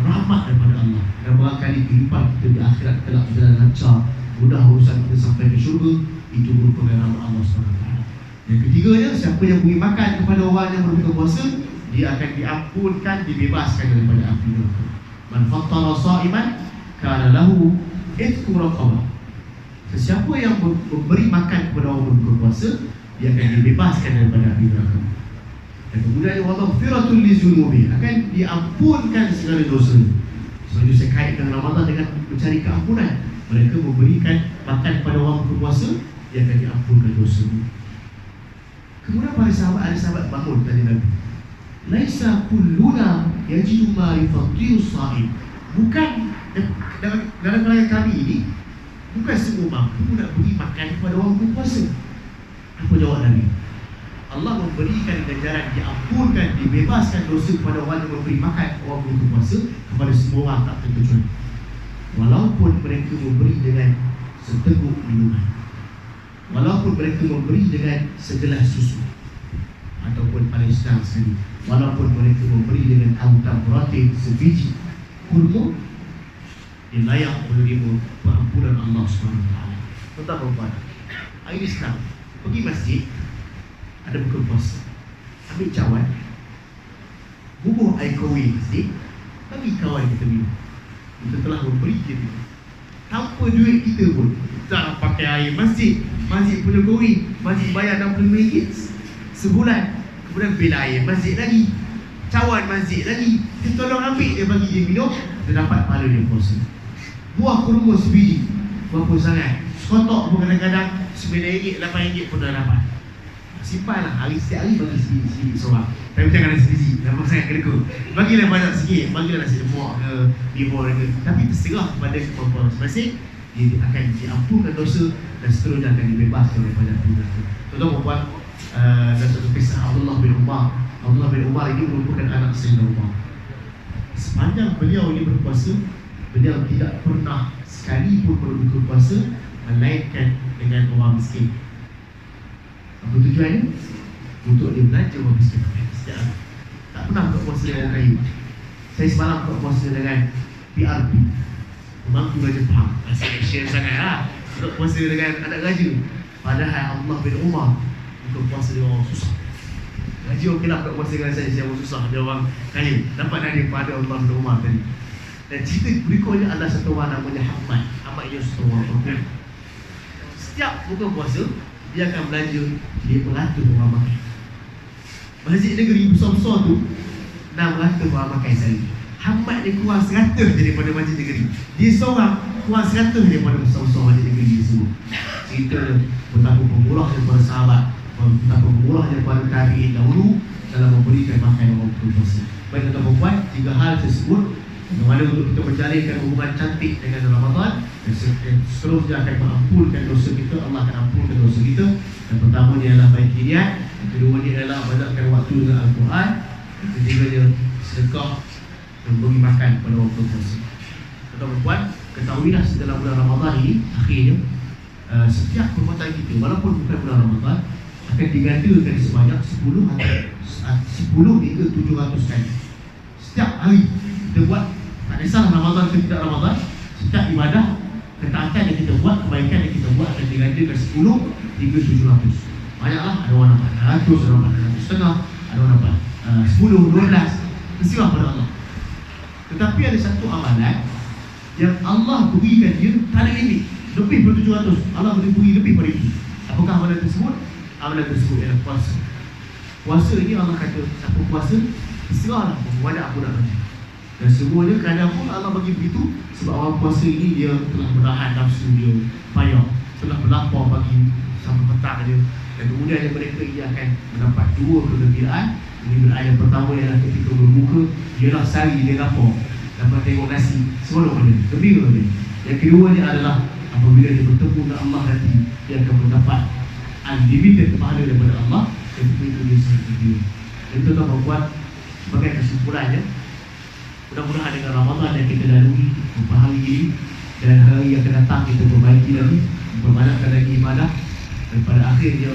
rahmat daripada Allah. Dan barangkali kehidupan kita di akhirat telah berjalan lancar, mudah urusan kita sampai ke syurga. Itu merupakan rahmat Allah SWT. Yang ketiganya, siapa yang beri makan kepada orang yang berbuka puasa, dia akan diampunkan, dibebaskan daripada api neraka. Man fattara sha'iman kana lahu itqu raqabah. Sesiapa yang memberi makan kepada orang berbuka puasa, dia akan dibebaskan daripada api neraka. Dan kemudian wa maghfiratul lizunubi, akan diampunkan segala dosa. Sebab itu saya kaitkan Ramadan dengan mencari keampunan. Mereka memberikan makan kepada orang berpuasa, dia akan diampunkan dosa. Kemudian para sahabat, ada sahabat bangun tanya Nabi, laisa kulluna yajidu ma yufattiru shaim. Bukan dalam kalangan kami ini, bukan semua mampu nak beri makan kepada orang berpuasa. Apa jawab Nabi? Allah memberikan ganjaran diampunkan, dibebaskan dosa kepada orang yang memberi makan orang berpuasa kepada semua orang tak terkecuali, walaupun mereka memberi dengan seteguk minuman, walaupun mereka memberi dengan segelas susu, ataupun paling senang sekali, walaupun mereka memberi dengan autam roti sebiji kurma, dia layak menerima pengampunan Allah SWT. Tuan-tuan, hari Islam pergi masjid, ada buka puasa, ambil cawan, bubuh air kawi masjid, bagi kawan kita minum. Kita telah memberi dia minum tanpa duit kita pun. Kita nak pakai air masjid, masjid punya kawi, masjid bayar RM65 sebulan. Kemudian bil air masjid lagi, cawan masjid lagi, kita tolong ambil dia, bagi dia minum, dia dapat pahala dia puasa. Buah kurma sebiji, berapa sangat, sekotok pun kadang-kadang RM9, RM8 pun dah dapat. Simpan lah, setiap hari bagi sikit-sikit seorang. Tapi jangan ada sebiji, nampak sangat kedekut. Bagilah banyak sikit, bagilah nasi lemak ke, limbor ke. Tapi terserah kepada kemampuan masing-masing, dia akan diampunkan dosa dan seterusnya akan dibebaskan daripada api neraka. Tuan-tuan puan, dan satu kisah Abdullah bin Umar. Abdullah bin Umar ini merupakan anak Sayyidina Umar. Sepanjang beliau ini berpuasa, beliau tidak pernah sekali pun berbuka puasa melainkan dengan orang miskin. Apa tujuannya? Untuk dia belanja orang miskin. Tak pernah buka puasa dengan orang kaya. Saya semalam buka puasa dengan PRP, pemangku Raja Pahang. Asal Malaysia sangat lah. Buka puasa dengan anak raja. Padahal Abdullah bin Umar buka puasa dengan orang susah. Raja okey lah buka puasa dengan saya, orang susah, dia orang kaya. Dapat naik pada Abdullah bin Umar tadi. Dan cerita berikutnya adalah satu orang namanya Ahmad Yusuf. Setiap buka puasa, dia akan belanja, dia meratus orang makan. Masjid negeri besar-besar tu 600 orang makan sehari. Ahmad dia kurang 100 daripada masjid negeri. Dia seorang kurang 100 daripada besar-besar masjid negeri dia semua. Cerita betapa pemurahnya para sahabat, betapa pemurahnya para tabi'in dahulu dalam memberikan makan orang berpuasa. Baik tuan-tuan puan, 3 hal tersebut bagaimana untuk kita menjalinkan hubungan cantik dengan Ramadan, dan seterusnya akan mengampunkan dosa kita. Allah akan ampunkan dosa kita. Yang pertama ni adalah baik niat, yang kedua ni adalah banyakkan waktu dengan Al-Quran, yang ketiganya sedekah dan beri makan pada orang berpuasa. Tuan-tuan puan, ketahuilah setelah bulan Ramadan ini akhirnya setiap perbuatan kita walaupun bukan bulan Ramadan akan digandakan sebanyak 10 hingga 700 kali. Setiap hari kita buat, tak kisah Ramadan ke tidak Ramadan, setiap ibadah, ketaatan yang kita buat, kebaikan yang kita buat akan digandakan 10 hingga 700. Banyaklah, ada orang dapat 100, ada orang dapat 100.5, ada orang dapat 10, 12, terserah pada Allah. Tetapi ada satu amalan yang Allah berikan dia tak ada limit, lebih daripada 700. Allah boleh beri lebih daripada itu. Apakah amalan tersebut? Amalan tersebut ialah puasa. Puasa ini Allah kata, siapa puasa, terserahlah banyak aku nak baca. Dan semuanya kerana pun Allah bagi begitu, sebab orang puasa ini dia telah menahan nafsu dia payah, telah berlapar pagi sampai petang dia. Dan kemudian mereka ia akan mendapat 2 kegembiraan. Ini ayat pertama ialah ketika berbuka, ialah sehari dia lapar, dapat tengok nasi, seronok dia, gembira dia. Yang keduanya adalah apabila dia bertemu dengan Allah nanti, dia akan mendapat unlimited pahala daripada Allah. Ketika itu dia sangat gembira. Itu tuan-tuan, sebagai kesimpulannya, mudah-mudahan dengan Ramadan yang kita lalui beberapa hari ini dan hari yang akan datang kita perbaiki lagi, berbanyakkan lagi ibadah, dan pada akhirnya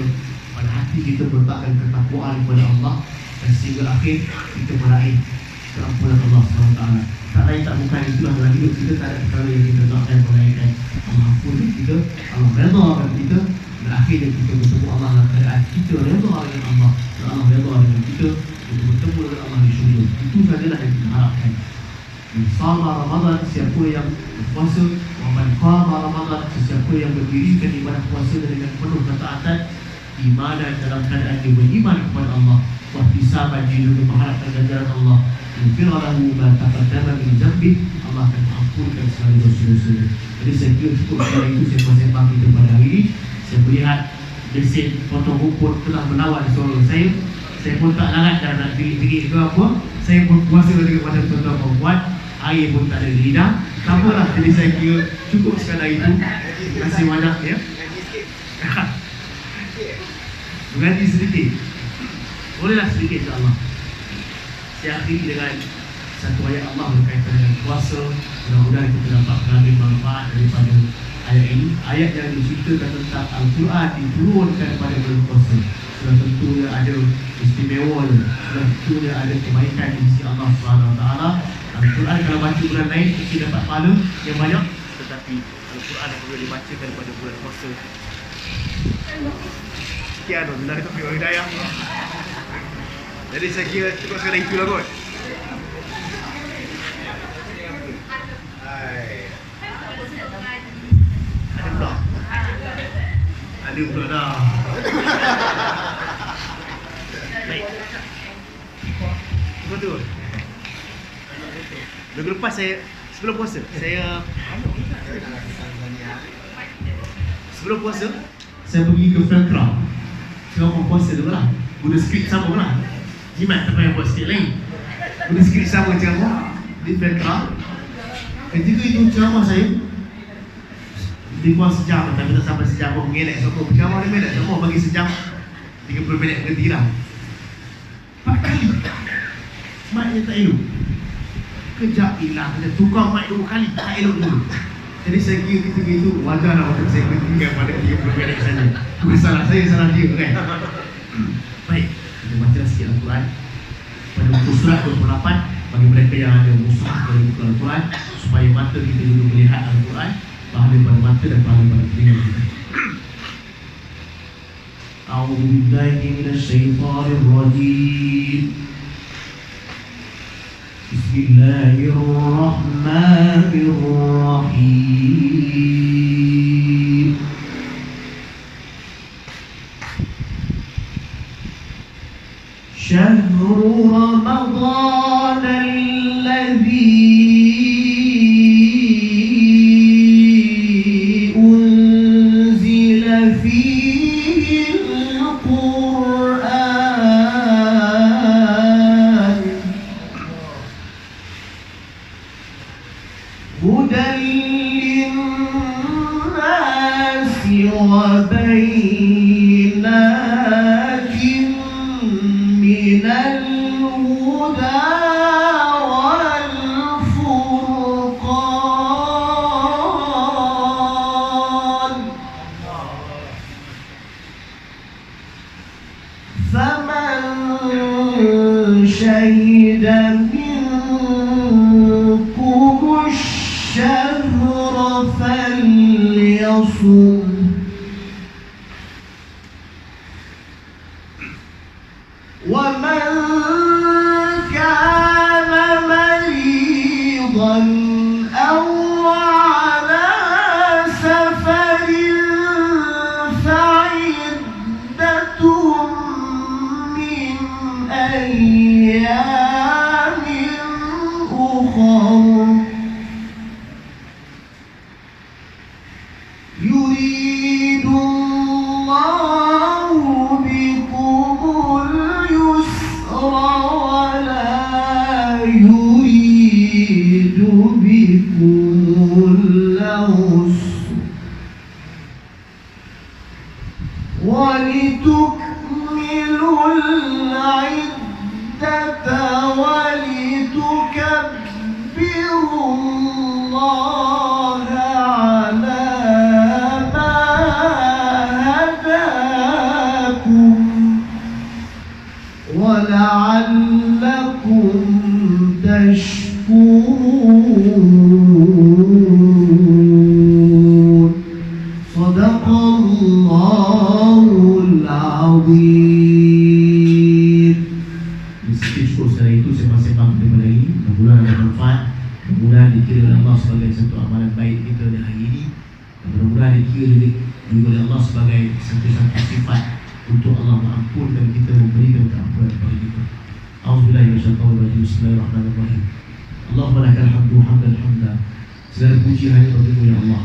pada hati kita bertakkan ketakwaan kepada Allah, dan sehingga akhir kita meraih keampunan Allah SWT. Tak lain tak bukan itulah dalam hidup kita, tak ada perkara yang kita takkan melainkan Allah ampuni kita, Allah redha kita, dan akhirnya kita bertemu Allah dalam keadaan kita redha dengan Allah, dan Allah redha dengan kita untuk bertemu dengan Allah di syurga. Itu sajalah yang kita harapkan. Sama Ramadan, siapa yang berpuasa, waman qama Ramadan, sesiapa yang berdirikan ibadah puasa dengan penuh ketaatan, imanan dalam keadaan dia beriman kepada Allah, wahtisaban dia juga mengharapkan ganjaran Allah, yufir lahu ma taqaddama min dzambi, Allah akan mengampunkan segala dosa-dosa. Jadi saya kira cukup dari itu sembang kita pada hari ini. Saya melihat mesin potong rumput telah menawan suara saya pun tak larat dah nak birik-birik ke apa. Saya pun puasa dengan pada tuan-tuan perempuan, air pun tak ada di lidah. Tak apalah, jadi saya kira cukup sekadar itu. Terima kasih banyak ya. Berganti sedikit, bolehlah sedikit insyaAllah. Saya akhiri dengan satu ayat Allah berkaitan dengan puasa. Mudah-mudahan kita dapat mengambil manfaat daripada ayat ini. Ayat yang diceritakan tentang Al-Quran diturunkan pada bulan puasa. Sudah tentunya ada istimewanya, sudah tentunya ada kebaikan di sisi Allah SWT. Al-Quran kalau baca bulan lain mesti dapat pahala yang banyak, tetapi Al-Quran yang boleh dibacakan pada bulan puasa. Sekian, wabillahi taufiq wal hidayah. Jadi saya kira cukup sekadar itulah kot. Ada pula. Ada pula dah. Baik. Betul. Minggu lepas saya sebelum puasa, saya pergi ke Felcra. Saya orang puasa dulu lah. Guna skrip sama lah. Jimat tak payah buat sikit lain. Guna skrip sama ceramah di Felcra. Ketika itu ceramah saya di bawah sejam, tapi tak sampai sejam. Aku mengelak sokong ceramah 5 minit. Semua bagi sejam 30 minit berhenti lah. 4 kali mic-nya tak elok. Kejap hilang, kena tukar mic 2 kali, tak elok dulu. Jadi saya kira ketika itu wajar lah untuk saya bertinggal pada 30 minit saja. Masalah saya, salah dia kan. Baik, kita baca sikit Al-Quran pada buku surat 28 bagi mereka yang ada mushaf dari buku Al-Quran, supaya mata kita juga melihat Al-Quran, pahala pada mata dan pahala pada telinga kita. A'udzu billahi minasy syaithanir rajim. Bismillahirrahmanirrahim. Syahrul Ramadan alladzi unzila fihi al-Qur'an hudan lin-nasi wa bayyinatin minal huda wal furqan faman syahida minkum ash-shahra falyasum ومن كان مريضا أو على سفر فعدة من أيام أخر يريد الله بكم اليسر ولتكملوا العدة ولتكبروا الله على ما هداكم ولعلكم تشكرون. صدق الله العظيم. Mesti cukup sekali itu sembang-sembang kita pada ini. Mudah-mudahan ada manfaat, mudah-mudahan dikira oleh Allah sebagai satu amalan baik kita di hari ini, dan mudah-mudahan dikira juga oleh Allah sebagai satu-satu sifat untuk Allah mengampunkan kita, memberikan keampunan kepada kita. A'udzubillahi minasyaitonirrajim. Bismillahirrahmanirrahim. Allahumma lakal hamdu hamdan hamda. Segala puji hanya bagimu ya Allah.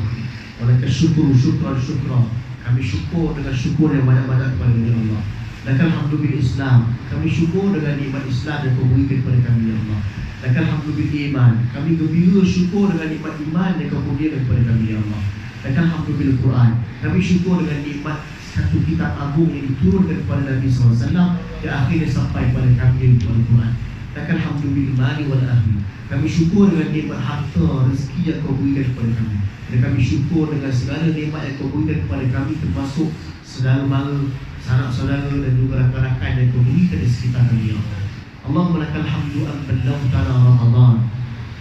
Wa lakal syukru syukran syukra. Kami syukur dengan syukur yang banyak-banyak kepada ya Allah. Lakal hamdu bil Islam. Kami syukur dengan nikmat Islam yang Kau berikan kepada kami ya Allah. Lakal hamdu bil iman. Kami gembira syukur dengan nikmat iman yang Kau berikan kepada kami ya Allah. Lakal hamdu bil Quran. Kami syukur dengan nikmat satu kitab agung yang diturunkan kepada Nabi SAW yang akhirnya sampai kepada kami yaitu Al-Quran. Lakal hamdu bil mali wal ahli. Kami syukur dengan nikmat harta rezeki yang Kau berikan kepada kami, dan kami syukur dengan segala nikmat yang Kau berikan kepada kami, termasuk saudara-mara, sanak-saudara dan juga rakan-rakan yang Kau berikan di sekitar kami ya Allah. Allahumma lakal hamdu an ballaghtana Ramadan.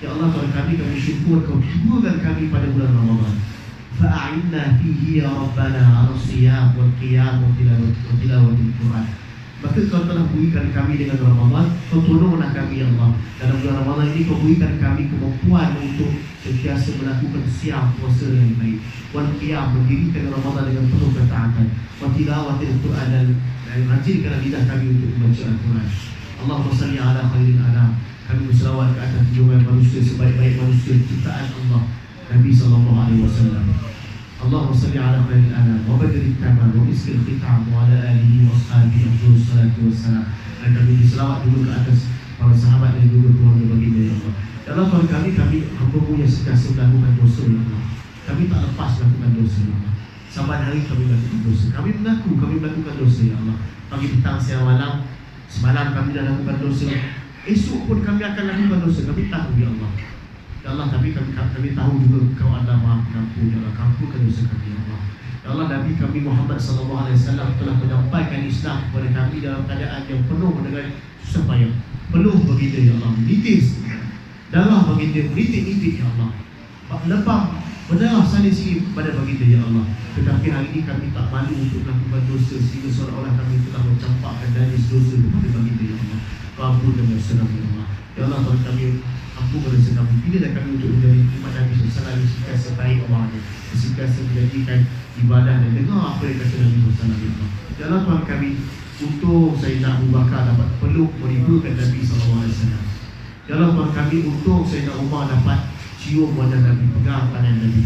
Ya Allah, kepada kami syukur Kau tibakan kami pada bulan Ramadan. Fa'inna fihi ya Rabbana ala siyam wal qiyam wa tilawatil Quran. Maka Kau telah berikan kami dengan Ramadan, Kau tolonglah kami ya Allah. Dalam bulan Ramadan ini Kau berikan kami kemampuan untuk sentiasa melakukan siam puasa yang baik, wal qiyam, mendirikan Ramadan dengan penuh ketaatan, wa tilawatil Quran, dan rajinkan lidah kami untuk membaca Al-Quran. Allahumma salli ala khairil anam. Kami berselawat ke atas junjungan manusia sebaik-baik manusia ciptaan Allah, Nabi sallallahu alaihi wasallam. Allahumma salli ala khairil anam wa badril tamam wa miskil khitam wa ala alihi wa ashabihi afdhalus salatu wassalam. Dan kami berselawat juga ke atas para sahabat dan juga keluarga baginda ya Allah. Ya Allah, Tuhan kami hamba-Mu yang sentiasa melakukan dosa ya Allah. Kami tak lepas melakukan dosa ya Allah. Saban hari kami melakukan dosa. Kami mengaku kami melakukan dosa ya Allah. Pagi, petang, siang, malam, semalam kami dah lakukan dosa. Esok pun kami akan lakukan dosa. Kami tahu ya Allah. Ya Allah, tapi kami tahu juga Kau adalah Maha Pengampun ya Allah. Ampunkan dosa kami ya Allah. Ya Allah, Nabi kami Muhammad sallallahu alaihi wasallam telah menyampaikan Islam kepada kami dalam keadaan yang penuh dengan susah payah, penuh baginda ya Allah, nitis darah baginda, nitik-nitik ya Allah, lebam berdarah sana sini pada baginda ya Allah. Tetapi hari ini kami tak malu untuk melakukan dosa, sehingga seolah-olah kami telah mencampakkan najis dosa kepada baginda ya Allah. Kau ampunkan dosa kami ya Allah. Ya Allah, Tuhan kami, ampunkan dosa kami. Pilihlah kami untuk menjadi umat Nabi SAW yang sentiasa baik awalnya, sentiasa menjadikan ibadah dan dengar apa yang kata Nabi SAW. Ya Allah, Tuhan kami, untung Sayyidina Abu Bakar dapat peluk meribukan Nabi SAW. Ya Allah, Tuhan kami, untung Sayyidina Umar dapat cium wajah Nabi, pegang tangan Nabi.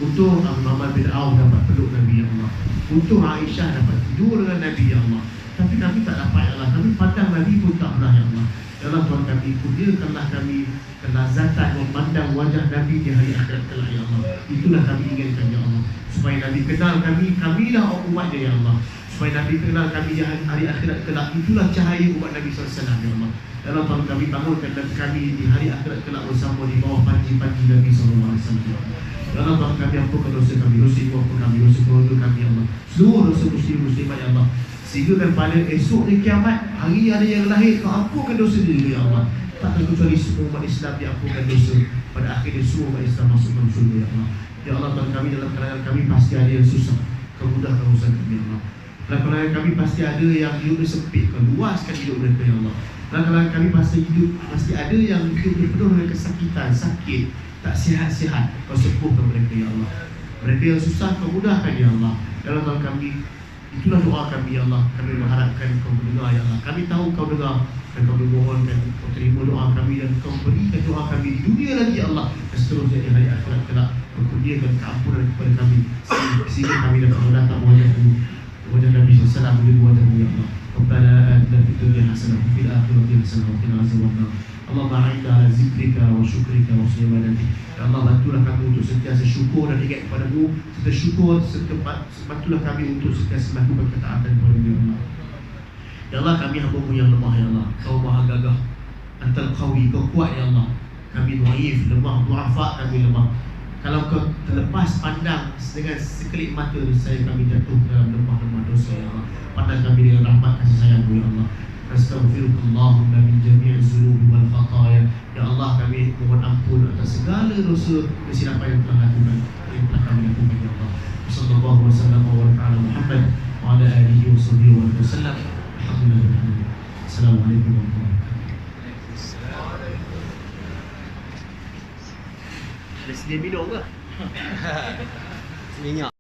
Untung Abu Muhammad bin Auf dapat peluk Nabi ya Allah. Untung Aisyah dapat tidur dengan Nabi ya Allah. Tapi kami tak dapat ya Allah. Kami pandang Nabi pun tak pernah ya Allah. Ya Allah, Tuhan kami, kurniakanlah kami kelazatan memandang wajah Nabi di hari akhirat kelak ya Allah. Itulah kami inginkan ya Allah. Supaya Nabi kenal kami, kamilah umatnya ya Allah. Supaya Nabi kenal kami di hari akhirat kelak. Itulah cahaya umat Nabi SAW ya Allah. Ya Allah, Tuhan kami, bangunkan kami di hari akhirat kelak bersama di bawah panji-panji Nabi SAW ya Allah. Ya Allah, Tuhan kami, ampunkan dosa kami, dosa ibu bapa kami, dosa keluarga kami ya Allah. Seluruh dosa muslim-muslimat ya Allah. Sehingga kan pada esok di kiamat, hari ada yang lahir, Kau ampunkan dosa diri ya Allah. Tak terkecuali semua umat Islam diampunkan dosa. Pada akhirnya semua umat Islam masuk ke surga ya Allah. Ya Allah, Tuhan kami, dalam kalangan kami pasti ada yang susah. Kau mudahkan urusan kami ya Allah. Dalam kalangan kami pasti ada yang hidupnya sempit. Kau luaskan hidup mereka ya Allah. Dalam kalangan kami pasti ada yang hidupnya penuh dengan kesakitan, sakit, tak sihat-sihat. Kau sembuhkan mereka ya Allah. Mereka yang susah, Kau mudahkan ya Allah. Dalam Tuhan kami, itulah doa kami ya Allah. Kami mengharapkan Kau mendengar ya Allah. Kami tahu Kau dengar, dan Kau memohonkan Kau terima doa kami, dan Kau berikan doa kami di dunia lagi ya Allah, dan seterusnya di hari akhirat kelak. Kau kurniakan keampunan kepada kami, sehingga kami dapat menatap wajah-Mu, wajah Nabi SAW menjadi wajah-Mu ya Allah. Rabbana atina fid dunya hasanah wa fil akhirati hasanah wa qina azabannar. Allah ma'inna ala zikrika wa syukrika wa ibadatik. Ya Allah, bantulah kami untuk sentiasa syukur dan ingat kepadamu, serta syukur serta bantulah kami untuk sentiasa melakukan ketaatan kepada-Mu ya Allah. Ya Allah, kami hamba-Mu yang lemah ya Allah. Kau maha gagah, Antal qawi, Kau kuat ya Allah. Kami dhaif, lemah, du'afa, kami lemah. Kalau Kau terlepas pandang dengan sekelip mata, saya kami jatuh dalam lemah-lemah dosa ya Allah. Pandang kami dengan rahmat kasih sayang-Mu ya Allah. Astaghfirullahumma min jami'i dzunubi wal khataaya. Ya Allah, kami mohon ampun atas segala dosa kesilapan yang telah kami lakukan ya Allah. Sallallahu wasallam wa ala Muhammad wa ala alihi wa sahbihi wa sallam. Alhamdulillah. Assalamualaikum warahmatullahi wabarakatuh. Ada sedia minum ke? Minyak.